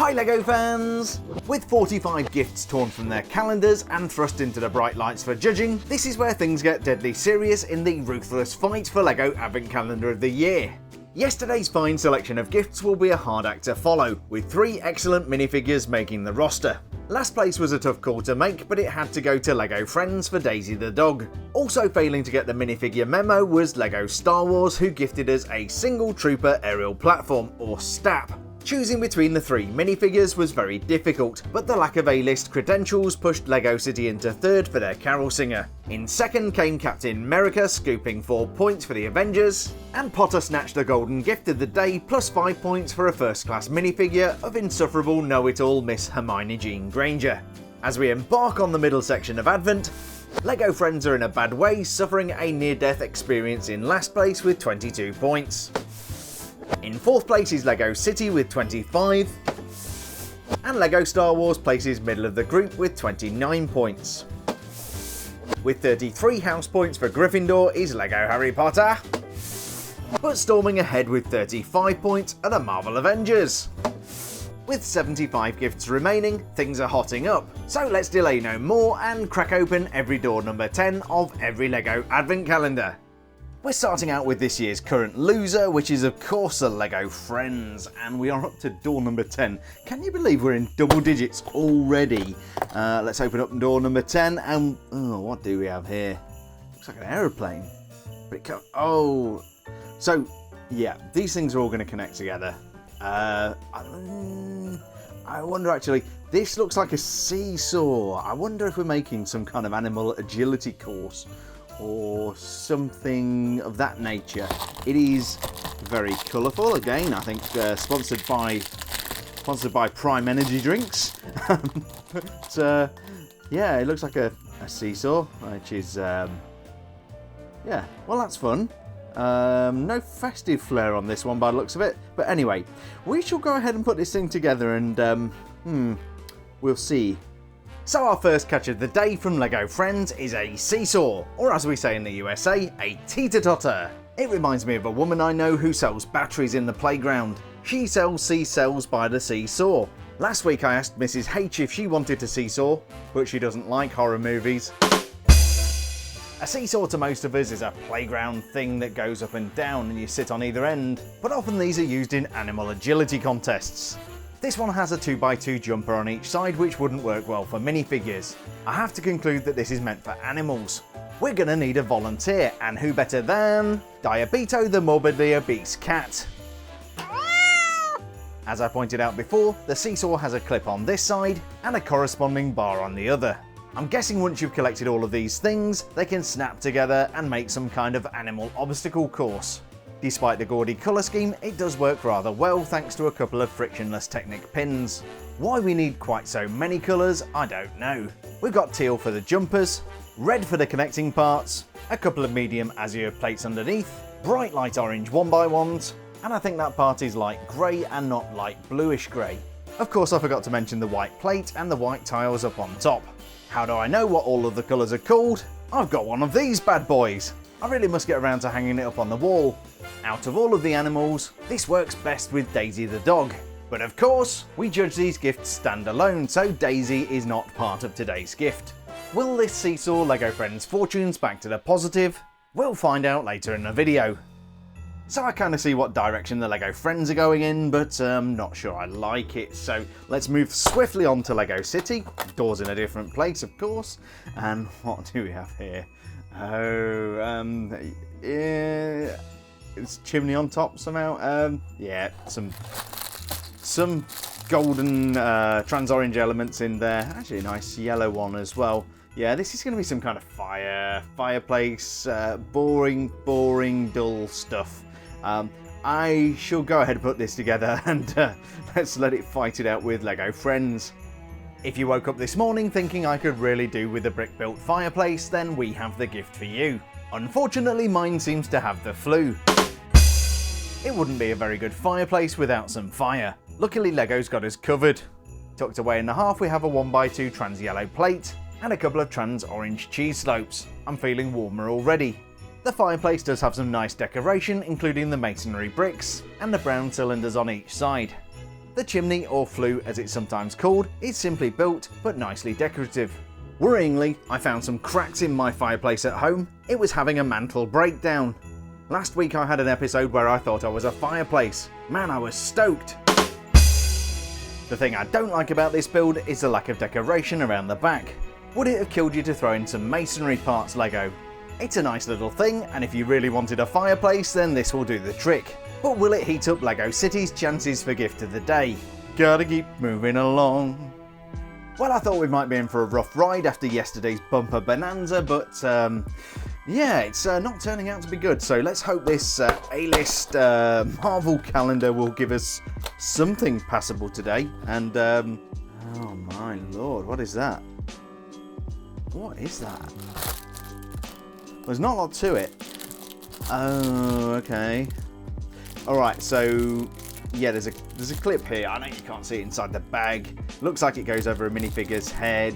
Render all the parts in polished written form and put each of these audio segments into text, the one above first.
Hi LEGO fans! With 45 gifts torn from their calendars and thrust into the bright lights for judging, this is where things get deadly serious in the ruthless fight for LEGO Advent Calendar of the Year. Yesterday's fine selection of gifts will be a hard act to follow, with 3 excellent minifigures making the roster. Last place was a tough call to make, but it had to go to LEGO Friends for Daisy the dog. Also failing to get the minifigure memo was LEGO Star Wars, who gifted us a single trooper aerial platform, or STAP. Choosing between the 3 minifigures was very difficult, but the lack of A-list credentials pushed LEGO City into 3rd for their Carol Singer. In 2nd came Captain America, scooping 4 points for the Avengers, and Potter snatched the golden gift of the day plus 5 points for a first-class minifigure of insufferable know-it-all Miss Hermione Jean Granger. As we embark on the middle section of Advent, LEGO Friends are in a bad way, suffering a near-death experience in last place with 22 points. In 4th place is LEGO City with 25, and LEGO Star Wars places middle of the group with 29 points. With 33 house points for Gryffindor is LEGO Harry Potter, but storming ahead with 35 points are the Marvel Avengers. With 75 gifts remaining, things are hotting up, so let's delay no more and crack open every door number 10 of every LEGO Advent Calendar. We're starting out with this year's current loser, which is of course the LEGO Friends, and we are up to door number 10. Can you believe we're in double digits already? Let's open up door number 10, and what do we have here? Looks like an aeroplane. So yeah, these things are all going to connect together. I wonder actually, this looks like a seesaw. I wonder if we're making some kind of animal agility course or something of that nature. It is very colourful, again I think sponsored by Prime Energy Drinks. But yeah, it looks like a seesaw, which is yeah, well that's fun. No festive flair on this one by the looks of it, but anyway, we shall go ahead and put this thing together and we'll see. So our first catch of the day from LEGO Friends is a seesaw, or as we say in the USA, a teeter-totter. It reminds me of a woman I know who sells batteries in the playground. She sells seesaws by the seesaw. Last week I asked Mrs H if she wanted a seesaw, but she doesn't like horror movies. A seesaw to most of us is a playground thing that goes up and down and you sit on either end, but often these are used in animal agility contests. This one has a 2x2 jumper on each side, which wouldn't work well for minifigures. I have to conclude that this is meant for animals. We're gonna need a volunteer, and who better than Diabito the morbidly obese cat. As I pointed out before, the seesaw has a clip on this side and a corresponding bar on the other. I'm guessing once you've collected all of these things, they can snap together and make some kind of animal obstacle course. Despite the gaudy colour scheme, it does work rather well thanks to a couple of frictionless Technic pins. Why we need quite so many colours, I don't know. We've got teal for the jumpers, red for the connecting parts, a couple of medium azure plates underneath, bright light orange 1x1s, and I think that part is light grey and not light bluish grey. Of course I forgot to mention the white plate and the white tiles up on top. How do I know what all of the colours are called? I've got one of these bad boys. I really must get around to hanging it up on the wall. Out of all of the animals, this works best with Daisy the dog. But of course, we judge these gifts standalone, so Daisy is not part of today's gift. Will this seesaw LEGO Friends fortunes back to the positive? We'll find out later in the video. So I kind of see what direction the LEGO Friends are going in, but I'm not sure I like it. So let's move swiftly on to LEGO City. Doors in a different place, of course. And what do we have here? Yeah, it's chimney on top somehow. Yeah, some golden trans-orange elements in there. Actually a nice yellow one as well. Yeah, this is going to be some kind of fireplace, boring, dull stuff. I shall go ahead and put this together and let's let it fight it out with LEGO Friends. If you woke up this morning thinking I could really do with a brick-built fireplace, then we have the gift for you. Unfortunately, mine seems to have the flu. It wouldn't be a very good fireplace without some fire. Luckily, LEGO's got us covered. Tucked away in the half, we have a 1x2 trans yellow plate and a couple of trans orange cheese slopes. I'm feeling warmer already. The fireplace does have some nice decoration, including the masonry bricks and the brown cylinders on each side. The chimney, or flue as it's sometimes called, is simply built but nicely decorative. Worryingly, I found some cracks in my fireplace at home. It was having a mantle breakdown. Last week I had an episode where I thought I was a fireplace. Man, I was stoked. The thing I don't like about this build is the lack of decoration around the back. Would it have killed you to throw in some masonry parts Lego? It's a nice little thing, and if you really wanted a fireplace, then this will do the trick. But will it heat up Lego City's chances for gift of the day? Gotta keep moving along. Well, I thought we might be in for a rough ride after yesterday's bumper bonanza, but yeah, it's not turning out to be good. So let's hope this A-list Marvel calendar will give us something passable today. And oh my lord, what is that? What is that? There's not a lot to it. Oh, okay. Alright, so yeah, there's a clip here. I know you can't see it inside the bag. Looks like it goes over a minifigure's head.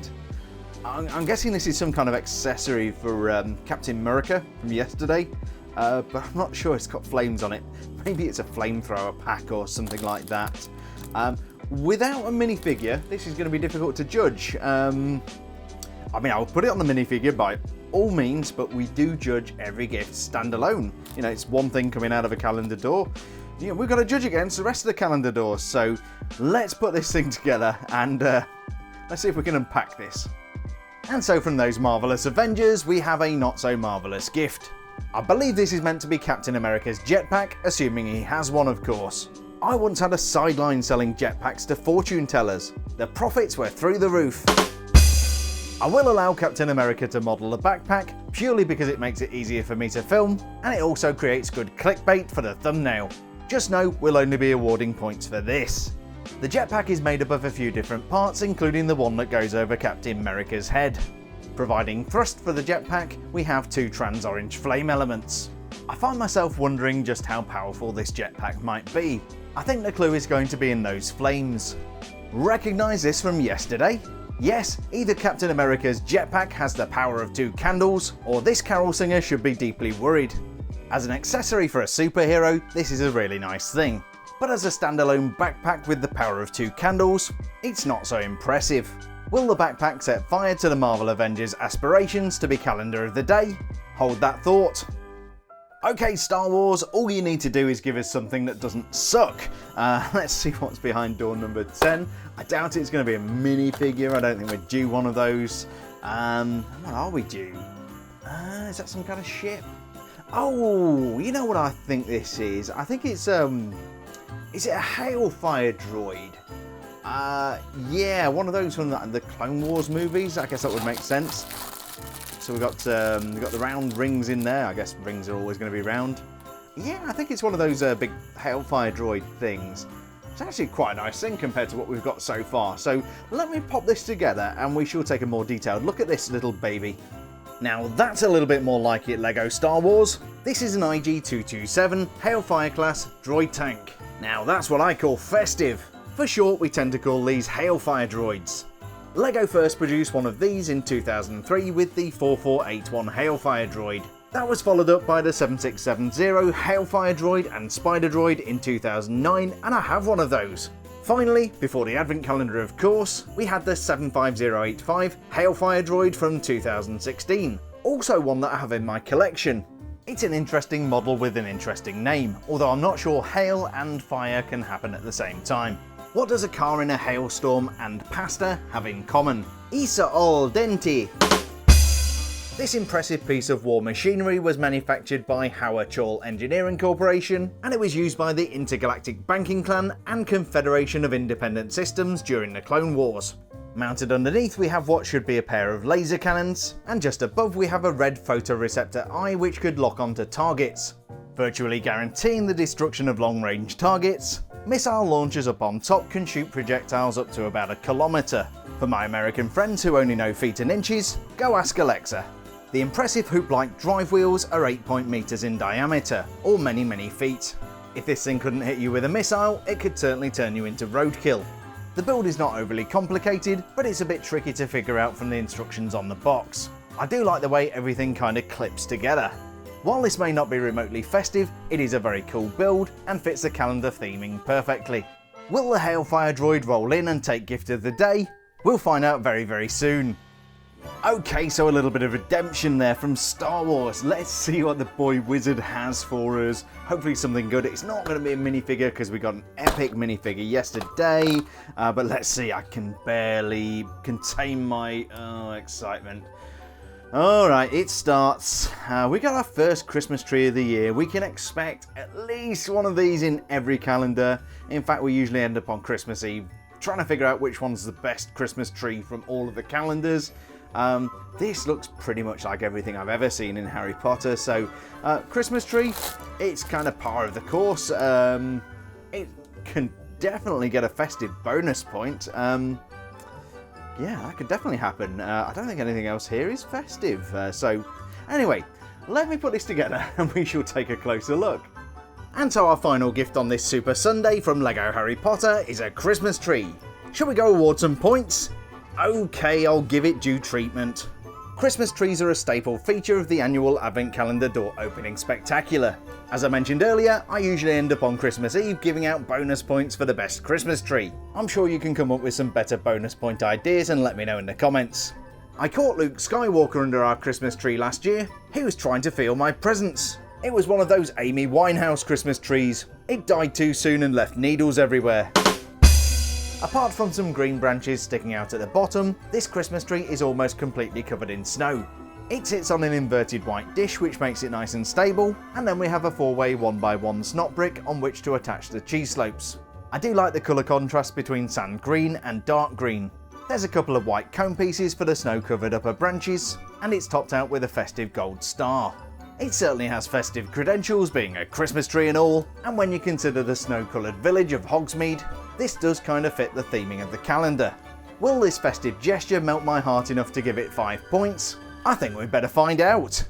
I'm guessing this is some kind of accessory for Captain America from yesterday, but I'm not sure it's got flames on it. Maybe it's a flamethrower pack or something like that. Without a minifigure, this is going to be difficult to judge. I mean, I'll put it on the minifigure by all means, but we do judge every gift standalone. You know, it's one thing coming out of a calendar door. You know, we've got to judge against the rest of the calendar doors. So let's put this thing together and let's see if we can unpack this. And so from those marvellous Avengers, we have a not so marvellous gift. I believe this is meant to be Captain America's jetpack, assuming he has one, of course. I once had a sideline selling jetpacks to fortune tellers. The profits were through the roof. I will allow Captain America to model the backpack, purely because it makes it easier for me to film, and it also creates good clickbait for the thumbnail. Just know we'll only be awarding points for this. The jetpack is made up of a few different parts, including the one that goes over Captain America's head. Providing thrust for the jetpack, we have two trans-orange flame elements. I find myself wondering just how powerful this jetpack might be. I think the clue is going to be in those flames. Recognise this from yesterday? Yes, either Captain America's jetpack has the power of two candles, or this carol singer should be deeply worried. As an accessory for a superhero, this is a really nice thing. But as a standalone backpack with the power of two candles, it's not so impressive. Will the backpack set fire to the Marvel Avengers' aspirations to be calendar of the day? Hold that thought. Okay, Star Wars, all you need to do is give us something that doesn't suck. Let's see what's behind door number 10. I doubt it's going to be a minifigure. I don't think we're due one of those. What are we due? Is that some kind of ship? Oh, you know what I think this is? I think it's, is it a Hailfire droid? Yeah, one of those from the Clone Wars movies. I guess that would make sense. So we've got the round rings in there. I guess rings are always going to be round. Yeah, I think it's one of those big Hailfire droid things. It's actually quite a nice thing compared to what we've got so far. So let me pop this together and we shall take a more detailed look at this little baby. Now that's a little bit more like it, Lego Star Wars. This is an IG-227 Hailfire class droid tank. Now that's what I call festive. For short, we tend to call these Hailfire droids. Lego first produced one of these in 2003 with the 4481 Hailfire droid. That was followed up by the 7670 Hailfire droid and Spider droid in 2009, and I have one of those. Finally, before the advent calendar of course, we had the 75085 Hailfire droid from 2016, also one that I have in my collection. It's an interesting model with an interesting name, although I'm not sure hail and fire can happen at the same time. What does a car in a hailstorm and pasta have in common? Isa al dente. This impressive piece of war machinery was manufactured by Howard Chol Engineering Corporation, and it was used by the Intergalactic Banking Clan and Confederation of Independent Systems during the Clone Wars. Mounted underneath we have what should be a pair of laser cannons, and just above we have a red photoreceptor eye which could lock onto targets, virtually guaranteeing the destruction of long-range targets. Missile launchers up on top can shoot projectiles up to about 1 kilometre. For my American friends who only know feet and inches, go ask Alexa. The impressive hoop-like drive wheels are 8 meters in diameter, or many feet. If this thing couldn't hit you with a missile, it could certainly turn you into roadkill. The build is not overly complicated, but it's a bit tricky to figure out from the instructions on the box. I do like the way everything kind of clips together. While this may not be remotely festive, it is a very cool build and fits the calendar theming perfectly. Will the Hailfire droid roll in and take gift of the day? We'll find out very, very soon. Okay, so a little bit of redemption there from Star Wars. Let's see what the boy wizard has for us. Hopefully something good. It's not going to be a minifigure because we got an epic minifigure yesterday. But let's see, I can barely contain my excitement. Alright, it starts. We got our first Christmas tree of the year. We can expect at least one of these in every calendar. In fact, we usually end up on Christmas Eve trying to figure out which one's the best Christmas tree from all of the calendars. This looks pretty much like everything I've ever seen in Harry Potter, so Christmas tree, it's kind of par of the course. It can definitely get a festive bonus point. Yeah, that could definitely happen. I don't think anything else here is festive. So anyway, let me put this together and we shall take a closer look. And so our final gift on this Super Sunday from LEGO Harry Potter is a Christmas tree. Shall we go award some points? Okay, I'll give it due treatment. Christmas trees are a staple feature of the annual Advent Calendar door opening spectacular. As I mentioned earlier, I usually end up on Christmas Eve giving out bonus points for the best Christmas tree. I'm sure you can come up with some better bonus point ideas and let me know in the comments. I caught Luke Skywalker under our Christmas tree last year. He was trying to feel my presents. It was one of those Amy Winehouse Christmas trees. It died too soon and left needles everywhere. Apart from some green branches sticking out at the bottom, this Christmas tree is almost completely covered in snow. It sits on an inverted white dish which makes it nice and stable, and then we have a 4-way 1x1 snot brick on which to attach the cheese slopes. I do like the colour contrast between sand green and dark green. There's a couple of white cone pieces for the snow covered upper branches, and it's topped out with a festive gold star. It certainly has festive credentials, being a Christmas tree and all, and when you consider the snow-coloured village of Hogsmeade, this does kind of fit the theming of the calendar. Will this festive gesture melt my heart enough to give it 5 points? I think we'd better find out.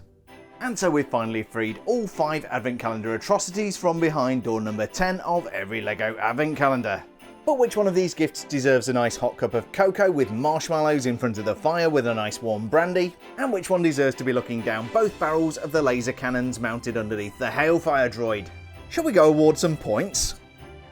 And so we've finally freed all 5 Advent Calendar atrocities from behind door number 10 of every LEGO Advent Calendar. But which one of these gifts deserves a nice hot cup of cocoa with marshmallows in front of the fire with a nice warm brandy? And which one deserves to be looking down both barrels of the laser cannons mounted underneath the Hailfire droid? Shall we go award some points?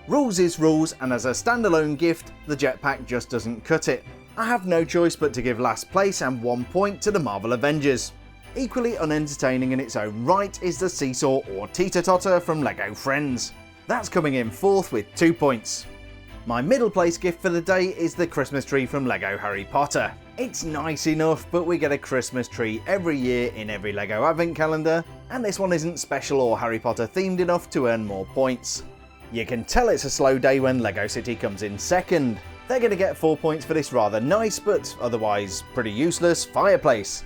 Rules is rules, and as a standalone gift, the jetpack just doesn't cut it. I have no choice but to give last place and 1 point to the Marvel Avengers. Equally unentertaining in its own right is the Seesaw or Teeter-Totter from LEGO Friends. That's coming in 4th with 2 points. My middle place gift for the day is the Christmas tree from LEGO Harry Potter. It's nice enough, but we get a Christmas tree every year in every LEGO Advent Calendar, and this one isn't special or Harry Potter themed enough to earn more points. You can tell it's a slow day when LEGO City comes in second. They're going to get 4 points for this rather nice, but otherwise pretty useless, fireplace.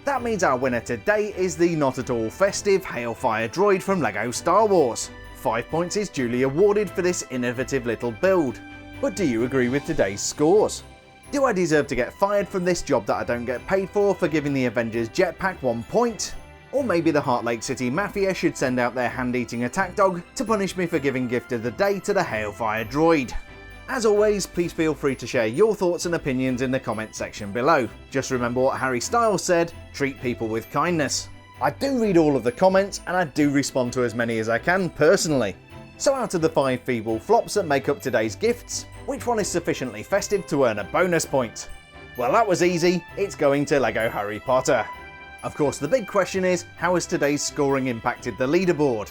That means our winner today is the not at all festive Hailfire droid from LEGO Star Wars. 5 points is duly awarded for this innovative little build. But do you agree with today's scores? Do I deserve to get fired from this job that I don't get paid for giving the Avengers jetpack 1 point? Or maybe the Heart Lake City Mafia should send out their hand-eating attack dog to punish me for giving gift of the day to the Hailfire droid. As always, please feel free to share your thoughts and opinions in the comment section below. Just remember what Harry Styles said, treat people with kindness. I do read all of the comments and I do respond to as many as I can personally. So out of the 5 feeble flops that make up today's gifts, which one is sufficiently festive to earn a bonus point? Well, that was easy, it's going to LEGO Harry Potter. Of course, the big question is, how has today's scoring impacted the leaderboard?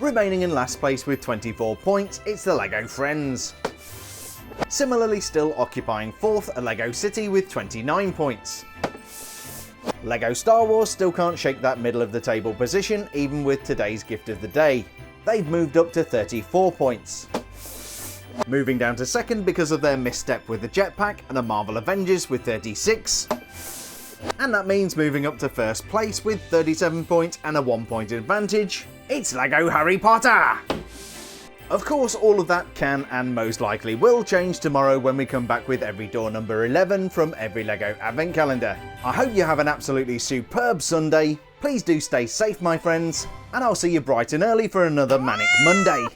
Remaining in last place with 24 points, it's the LEGO Friends. Similarly, still occupying 4th are LEGO City with 29 points. LEGO Star Wars still can't shake that middle of the table position even with today's gift of the day. They've moved up to 34 points. Moving down to second because of their misstep with the jetpack are the Marvel Avengers with 36. And that means moving up to first place with 37 points and a 1 point advantage, it's LEGO Harry Potter! Of course, all of that can and most likely will change tomorrow when we come back with every door number 11 from every LEGO Advent Calendar. I hope you have an absolutely superb Sunday. Please do stay safe, my friends, and I'll see you bright and early for another Manic Monday.